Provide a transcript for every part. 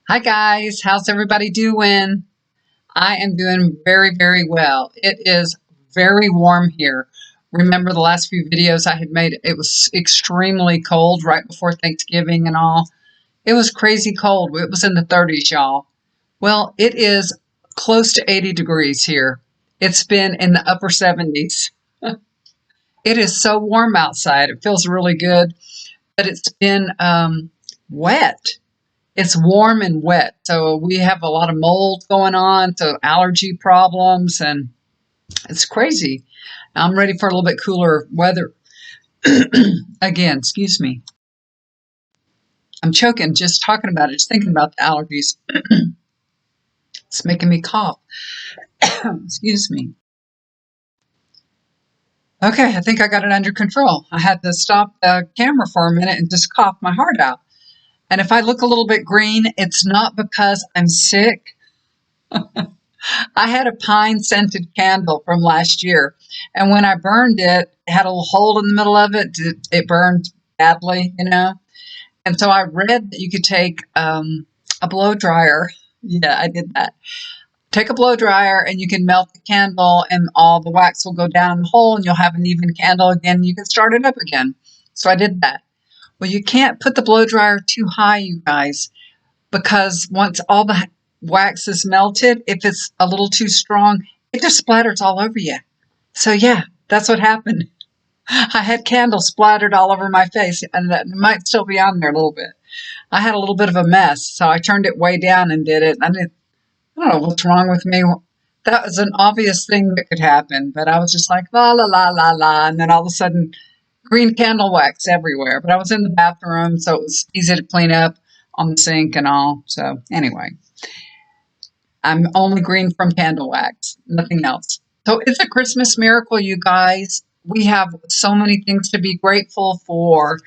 Hi guys, how's everybody doing? I am doing very, very well. It is very warm here. Remember the last few videos I had made, it was extremely cold right before Thanksgiving and all. It was crazy cold. It was in the 30s, y'all. Well, it is close to 80 degrees here. It's been in the upper 70s. It is so warm outside. It feels really good, but it's been wet. It's warm and wet, so we have a lot of mold going on, so allergy problems, and it's crazy. I'm ready for a little bit cooler weather again. Excuse me. I'm choking just talking about it, just thinking about the allergies. It's making me cough. Excuse me. Okay, I think I got it under control. I had to stop the camera for a minute and just cough my heart out. And if I look a little bit green, it's not because I'm sick. I had a pine scented candle from last year, and when I burned it, it had a little hole in the middle of it. It burned badly, you know. And so I read that you could take a blow dryer. Yeah, I did that. Take a blow dryer and you can melt the candle, and all the wax will go down in the hole, and you'll have an even candle again. You can start it up again. So I did that. Well, you can't put the blow dryer too high, you guys, because once all the wax is melted, if it's a little too strong, it just splatters all over you. So yeah, that's what happened. I had candles splattered all over my face, and that might still be on there a little bit. I had a little bit of a mess, so I turned it way down and did it. I don't know what's wrong with me. That was an obvious thing that could happen, but I was just like, la, la, la, la, la, and then all of a sudden, green candle wax everywhere. But I was in the bathroom, so it was easy to clean up on the sink and all. So anyway, I'm only green from candle wax, nothing else. So it's a Christmas miracle, you guys. We have so many things to be grateful for.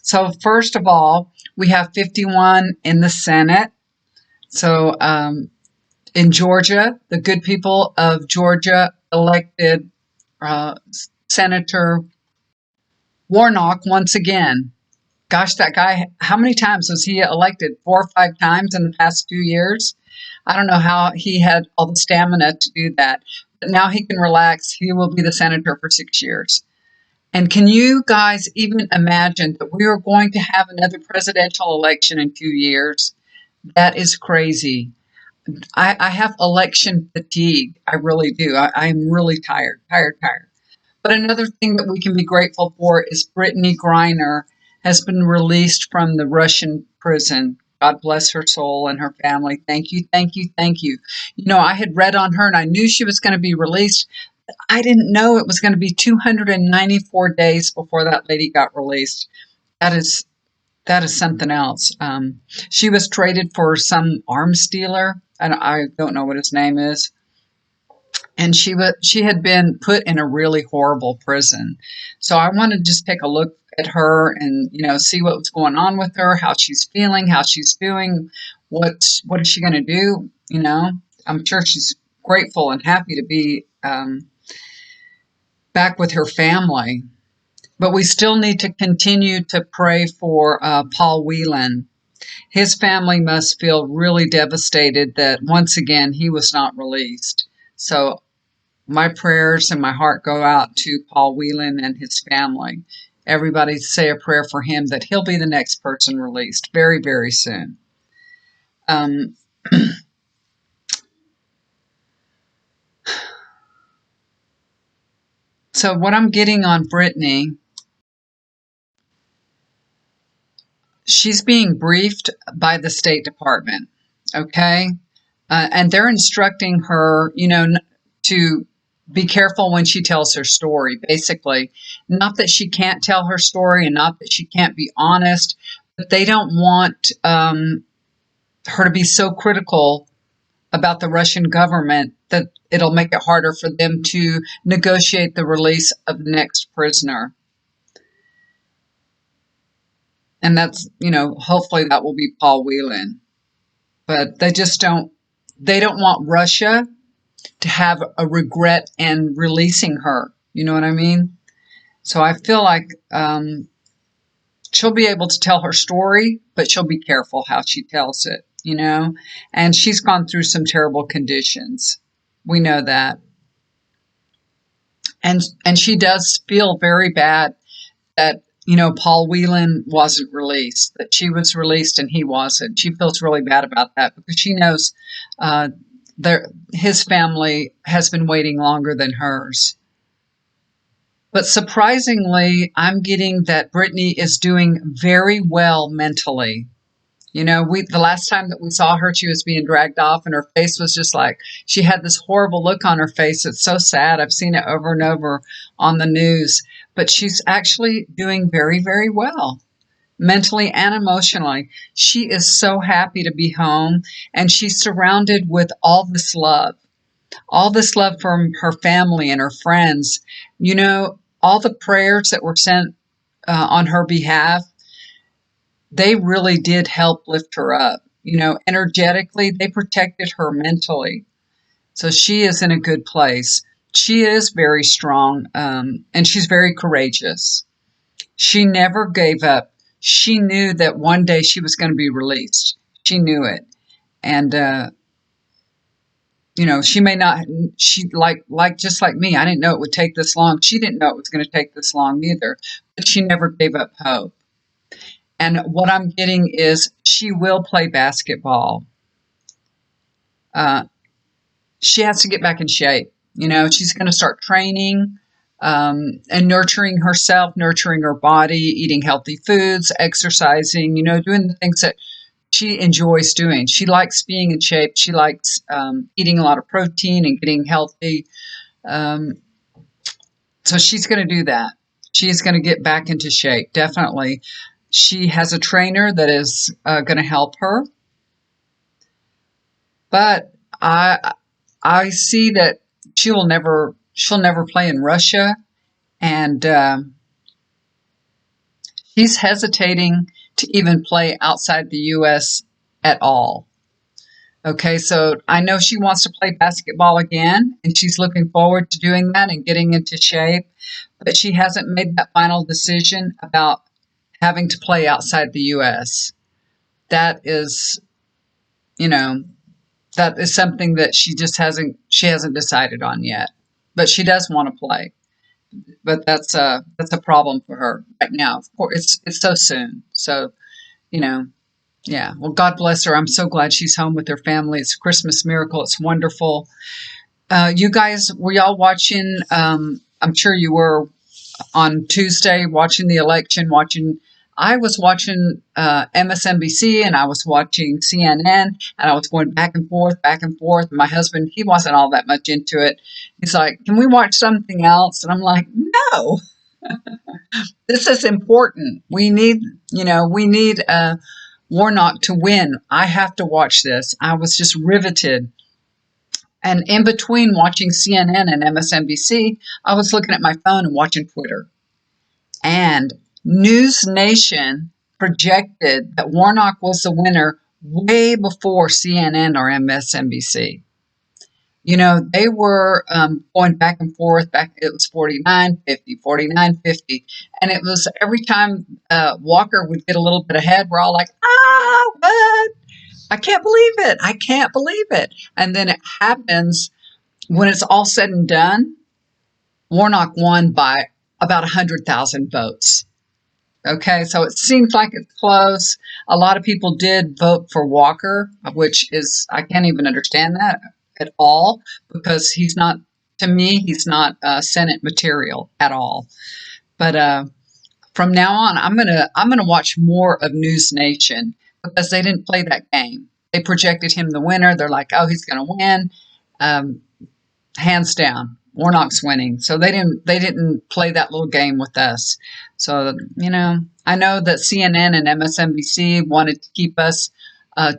So first of all, we have 51 in the Senate. So in Georgia, the good people of Georgia elected Senator Warnock once again. Gosh, that guy, how many times was he elected? 4 or 5 times in the past 2 years? I don't know how he had all the stamina to do that. But now he can relax. He will be the senator for 6 years. And can you guys even imagine that we are going to have another presidential election in 2 years? That is crazy. I have election fatigue. I really do. I'm really tired. But another thing that we can be grateful for is Brittney Griner has been released from the Russian prison. God bless her soul and her family. Thank you, thank you, thank you. You know, I had read on her and I knew she was going to be released. I didn't know it was going to be 294 days before that lady got released. That is something else. She was traded for some arms dealer, and I don't know what his name is. And she had been put in a really horrible prison. So I want to just take a look at her and see what's going on with her, how she's feeling, how she's doing, what is she going to do? I'm sure she's grateful and happy to be back with her family. But we still need to continue to pray for Paul Whelan. His family must feel really devastated that once again he was not released. So my prayers and my heart go out to Paul Whelan and his family. Everybody say a prayer for him that he'll be the next person released very, very soon. So what I'm getting on Brittney, she's being briefed by the State Department, okay? And they're instructing her, to be careful when she tells her story, basically. Not that she can't tell her story and not that she can't be honest, but they don't want her to be so critical about the Russian government that it'll make it harder for them to negotiate the release of the next prisoner. And that's, hopefully that will be Paul Whelan. But they don't want Russia to have a regret in releasing her. You know what I mean? So I feel like she'll be able to tell her story, but she'll be careful how she tells it. and she's gone through some terrible conditions. We know that. And she does feel very bad that, Paul Whelan wasn't released, that she was released and he wasn't. She feels really bad about that because she knows uh, his family has been waiting longer than hers. But surprisingly, I'm getting that Brittney is doing very well mentally. The last time that we saw her, she was being dragged off and her face was just like, she had this horrible look on her face. It's so sad. I've seen it over and over on the news, but she's actually doing very, very well mentally and emotionally. She is so happy to be home and she's surrounded with all this love from her family and her friends. All the prayers that were sent on her behalf, they really did help lift her up. Energetically, they protected her mentally. So she is in a good place. She is very strong, and she's very courageous. She never gave up. She knew that one day she was going to be released. She knew it. And, she may not, just like me, I didn't know it would take this long. She didn't know it was going to take this long either, but she never gave up hope. And what I'm getting is she will play basketball. She has to get back in shape. She's going to start training and nurturing herself, nurturing her body, eating healthy foods, exercising, doing the things that she enjoys doing. She likes being in shape. She likes eating a lot of protein and getting healthy. So she's going to do that. She's going to get back into shape, definitely. She has a trainer that is going to help her. But I see that she'll never play in Russia, and she's hesitating to even play outside the U.S. at all. Okay, so I know she wants to play basketball again, and she's looking forward to doing that and getting into shape, but she hasn't made that final decision about having to play outside the U.S. That is, that is something that she hasn't decided on yet. But she does want to play. But that's a problem for her right now. Of course, it's so soon. So, yeah. Well, God bless her. I'm so glad she's home with her family. It's a Christmas miracle. It's wonderful. You guys, were y'all watching? I'm sure you were on Tuesday watching the election. I was watching MSNBC and I was watching CNN, and I was going back and forth, back and forth. My husband, he wasn't all that much into it. He's like, "Can we watch something else?" And I'm like, "No, this is important. We need Warnock to win. I have to watch this." I was just riveted. And in between watching CNN and MSNBC, I was looking at my phone and watching Twitter. And News Nation projected that Warnock was the winner way before CNN or MSNBC. They were going back and forth. It was 49-50, 49-50. And it was every time Walker would get a little bit ahead, we're all like, what? I can't believe it. I can't believe it. And then it happens when it's all said and done, Warnock won by about 100,000 votes. Okay, so it seems like it's close. A lot of people did vote for Walker, which is, I can't even understand that at all, because he's not Senate material at all. But from now on, I'm gonna watch more of News Nation, because they didn't play that game. They projected him the winner. They're like, oh, he's gonna win, hands down. Warnock's winning. So they didn't play that little game with us. So, I know that CNN and MSNBC wanted to keep us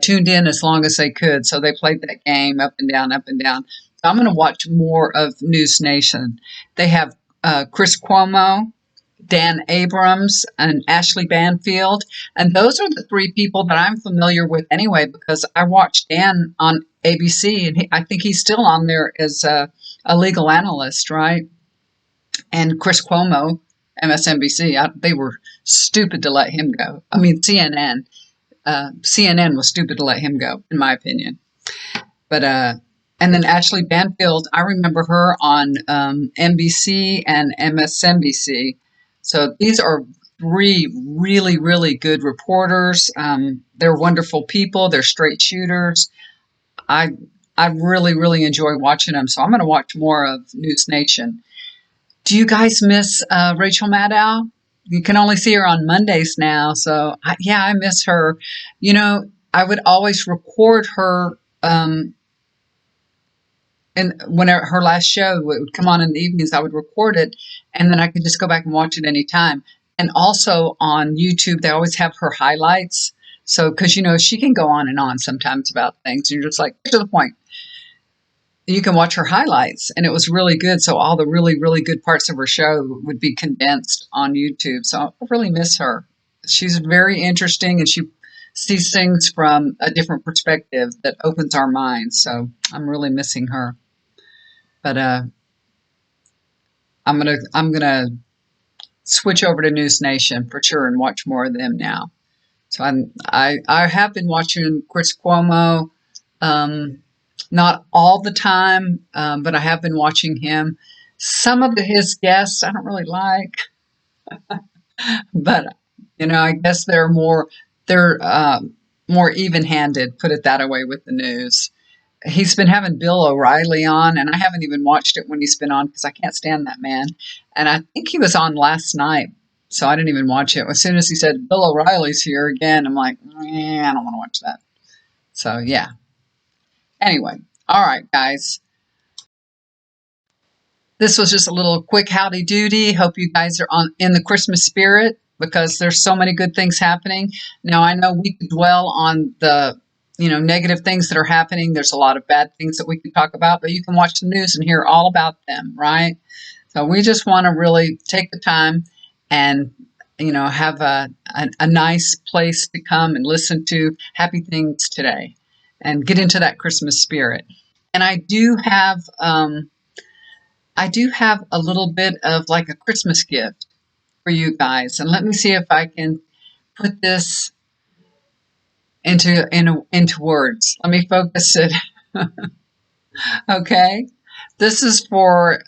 tuned in as long as they could. So they played that game up and down, up and down. So I'm going to watch more of News Nation. They have Chris Cuomo, Dan Abrams, and Ashley Banfield. And those are the three people that I'm familiar with anyway, because I watched Dan on ABC, and I think he's still on there as a legal analyst, right? And Chris Cuomo, MSNBC, they were stupid to let him go. I mean, CNN, CNN was stupid to let him go, in my opinion. But and then Ashley Banfield, I remember her on NBC and MSNBC. So these are three really, really good reporters. They're wonderful people. They're straight shooters. I I really, really enjoy watching them. So I'm going to watch more of News Nation. Do you guys miss Rachel Maddow? You can only see her on Mondays now. So yeah, I miss her. You know, I would always record her. And when her last show would come on in the evenings, I would record it, and then I could just go back and watch it anytime. And also on YouTube, they always have her highlights. So, because she can go on and on sometimes about things. You're just like, get to the point. You can watch her highlights, and it was really good. So all the really, really good parts of her show would be condensed on YouTube. So I really miss her. She's very interesting, and she sees things from a different perspective that opens our minds. So I'm really missing her. But I'm gonna switch over to News Nation for sure and watch more of them now. So I have been watching Chris Cuomo, not all the time, but I have been watching him. Some of his guests I don't really like, but I guess they're more even-handed, put it that way, with the news. He's been having Bill O'Reilly on, and I haven't even watched it when he's been on because I can't stand that man. And I think he was on last night, so I didn't even watch it. As soon as he said, Bill O'Reilly's here again, I'm like, I don't want to watch that. So, yeah. Anyway, all right, guys. This was just a little quick howdy doody. Hope you guys are in the Christmas spirit because there's so many good things happening. Now, I know we could dwell on the negative things that are happening. There's a lot of bad things that we could talk about, but you can watch the news and hear all about them, right? So we just want to really take the time and, have a nice place to come and listen to happy things today and get into that Christmas spirit. And I do have a little bit of like a Christmas gift for you guys. And let me see if I can put this into words. Let me focus it. Okay. This is for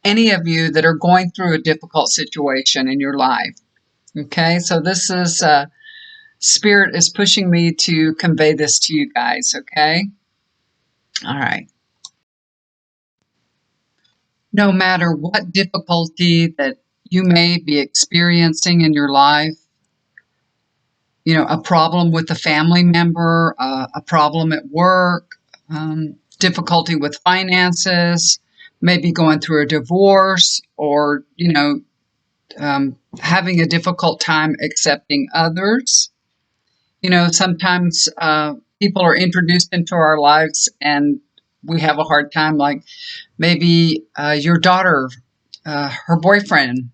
any of you that are going through a difficult situation in your life. Okay. So this is, Spirit is pushing me to convey this to you guys. Okay. All right. No matter what difficulty that you may be experiencing in your life, a problem with a family member, a problem at work, difficulty with finances, maybe going through a divorce, or, having a difficult time accepting others. Sometimes people are introduced into our lives and we have a hard time, like maybe your daughter, her boyfriend,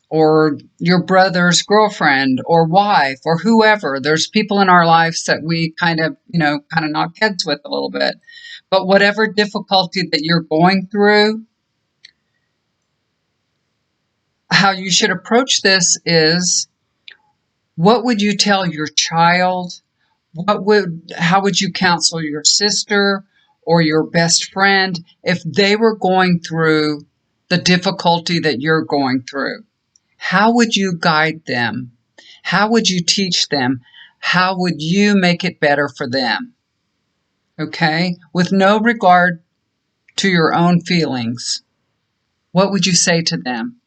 or your brother's girlfriend or wife or whoever. There's people in our lives that we kind of knock heads with a little bit. But whatever difficulty that you're going through, how you should approach this is, what would you tell your child? How would you counsel your sister or your best friend if they were going through the difficulty that you're going through? How would you guide them? How would you teach them? How would you make it better for them? Okay? With no regard to your own feelings, what would you say to them?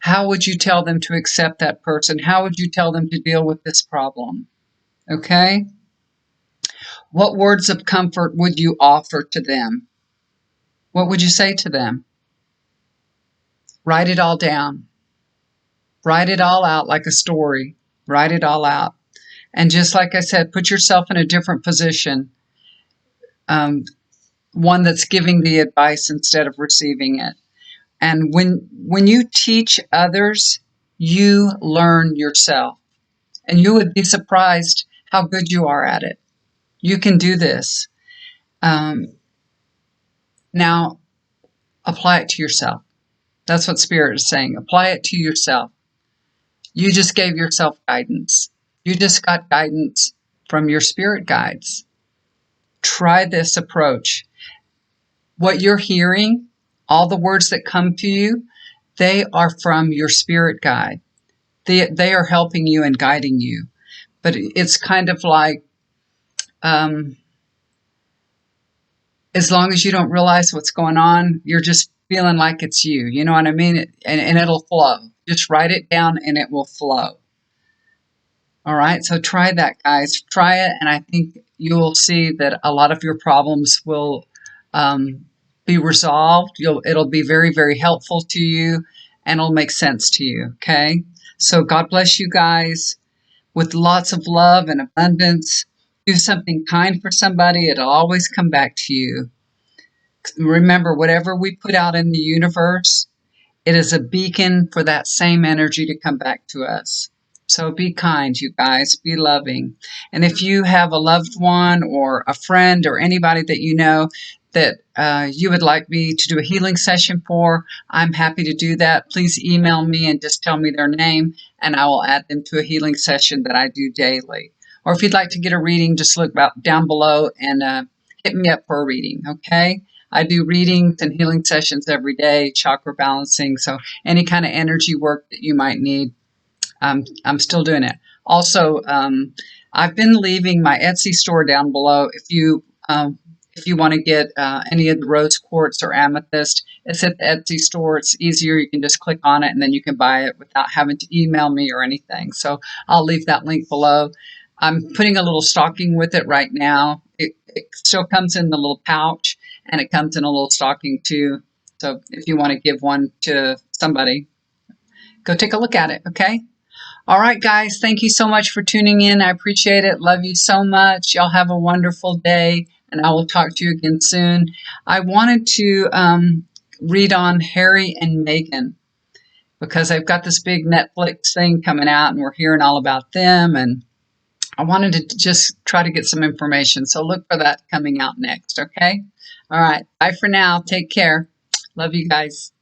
How would you tell them to accept that person? How would you tell them to deal with this problem? Okay? What words of comfort would you offer to them? What would you say to them? Write it all down. Write it all out like a story. Write it all out. And just like I said, put yourself in a different position. One that's giving the advice instead of receiving it. And when you teach others, you learn yourself. And you would be surprised how good you are at it. You can do this. Now, apply it to yourself. That's what Spirit is saying. Apply it to yourself. You just gave yourself guidance. You just got guidance from your spirit guides. Try this approach. What you're hearing, all the words that come to you, they are from your spirit guide. They are helping you and guiding you. But it's kind of like, as long as you don't realize what's going on, you're just feeling like it's you. You know what I mean? And it'll flow. Just write it down and it will flow. All right, so try that, guys. Try it, and I think you will see that a lot of your problems will be resolved. It'll be very, very helpful to you, and it'll make sense to you, okay? So God bless you guys with lots of love and abundance. Do something kind for somebody. It'll always come back to you. Remember, whatever we put out in the universe, it is a beacon for that same energy to come back to us. So be kind, you guys. Be loving. And if you have a loved one or a friend or anybody that you know that you would like me to do a healing session for, I'm happy to do that. Please email me and just tell me their name, and I will add them to a healing session that I do daily. Or if you'd like to get a reading, just look down below and hit me up for a reading, okay? I do readings and healing sessions every day, chakra balancing, so any kind of energy work that you might need, I'm still doing it. Also, I've been leaving my Etsy store down below. If you want to get any of the rose quartz or amethyst, it's at the Etsy store. It's easier. You can just click on it and then you can buy it without having to email me or anything. So I'll leave that link below. I'm putting a little stocking with it right now. It still comes in the little pouch, and it comes in a little stocking too. So if you want to give one to somebody, go take a look at it, okay? All right, guys, thank you so much for tuning in. I appreciate it. Love you so much. Y'all have a wonderful day, and I will talk to you again soon. I wanted to read on Harry and Meghan because I've got this big Netflix thing coming out, and we're hearing all about them, and I wanted to just try to get some information. So look for that coming out next, okay? All right, bye for now. Take care. Love you guys.